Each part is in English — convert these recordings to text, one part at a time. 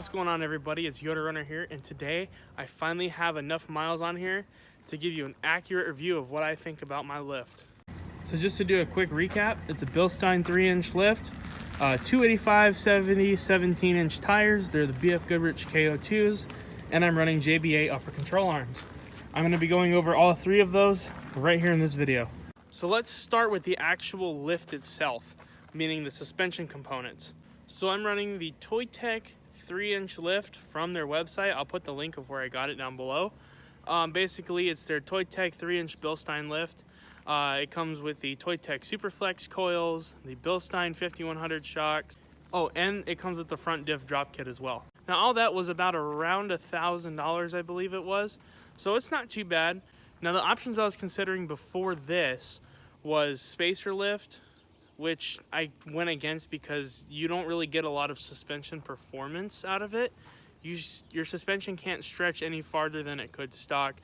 What's going on, everybody? It's 4Runner here, and today I finally have enough miles on here to give you an accurate review of what I think about my lift. So just to do a quick recap, it's a Bilstein 3-inch lift, 285 70 17-inch tires. They're the BF Goodrich KO2s, and I'm running JBA upper control arms. I'm going to be going over all three of those right here in this video. So let's start with the actual lift itself, meaning the suspension components. So I'm running the Toytec 3-inch lift from their website. I'll put the link of where I got it down below. Basically, it's their Toytec 3-inch Bilstein lift. It comes with the Toytec Superflex coils, the Bilstein 5100 shocks. Oh, and it comes with the front diff drop kit as well. Now, all that was about around $1,000, I believe it was. So it's not too bad. Now, the options I was considering before this was spacer lift, which I went against because you don't really get a lot of suspension performance out of it. Your suspension can't stretch any farther than it could stock,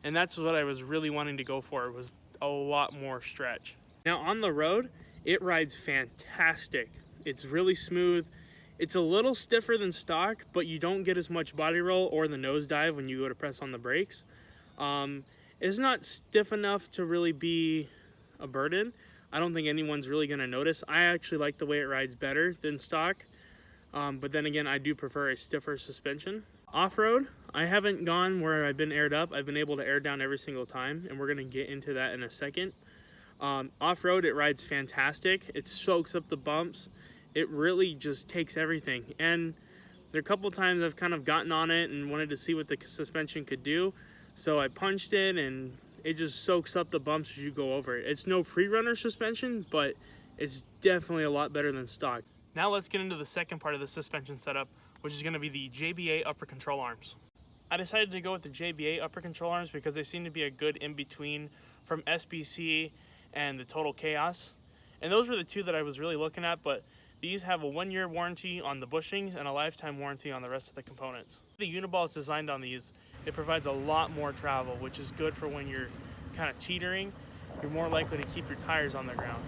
and that's what I was really wanting to go for, was a lot more stretch. Now on the road, it rides fantastic. It's really smooth. It's a little stiffer than stock, but you don't get as much body roll or the nosedive when you go to press on the brakes. It's not stiff enough to really be a burden. I don't think anyone's really going to notice. I actually like the way it rides better than stock, but then again, I do prefer a stiffer suspension. Off-road, I haven't gone where I've been aired up. I've been able to air down every single time, and we're going to get into that in a second. Off-road, it rides fantastic. It soaks up the bumps. It really just takes everything. And there are a couple times I've kind of gotten on it and wanted to see what the suspension could do. So I punched it, and it just soaks up the bumps as you go over it. It's no pre-runner suspension, but it's definitely a lot better than stock. Now let's get into the second part of the suspension setup, which is going to be the JBA upper control arms. I decided to go with the JBA upper control arms because they seem to be a good in-between from SBC and the Total Chaos. And those were the two that I was really looking at, but these have a 1-year warranty on the bushings and a lifetime warranty on the rest of the components. The uniball is designed on these. It provides a lot more travel, which is good for when you're kind of teetering. You're more likely to keep your tires on the ground.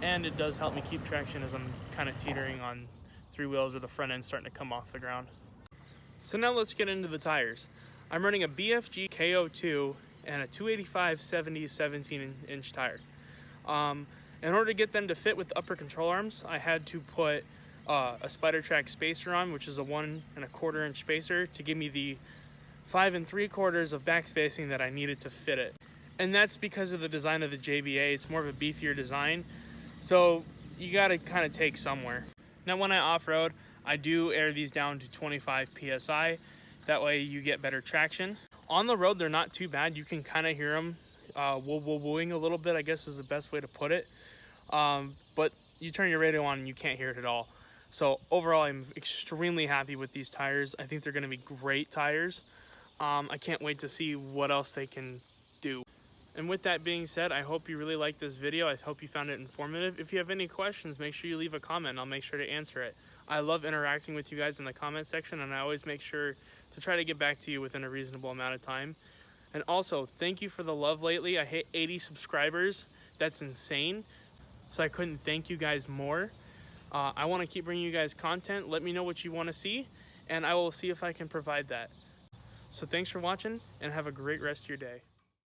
And it does help me keep traction as I'm kind of teetering on 3 wheels or the front end starting to come off the ground. So now let's get into the tires. I'm running a BFG KO2 and a 285 70 17-inch tire. In order to get them to fit with the upper control arms, I had to put a Spider Track spacer on, which is a 1 1/4 inch spacer, to give me the 5 3/4 of back spacing that I needed to fit it. And that's because of the design of the JBA. It's more of a beefier design, so you got to kind of take somewhere. Now when I off-road, I do air these down to 25 PSI. That way you get better traction. On the road, they're not too bad. You can kind of hear them woo-wooing a little bit, I guess is the best way to put it. But you turn your radio on and you can't hear it at all. So overall, I'm extremely happy with these tires. I think they're going to be great tires. I can't wait to see what else they can do. And with that being said, I hope you really liked this video. I hope you found it informative. If you have any questions, make sure you leave a comment. I'll make sure to answer it. I love interacting with you guys in the comment section, and I always make sure to try to get back to you within a reasonable amount of time. And also, thank you for the love lately. I hit 80 subscribers. That's insane. So I couldn't thank you guys more. I want to keep bringing you guys content. Let me know what you want to see, and I will see if I can provide that. So thanks for watching, and have a great rest of your day.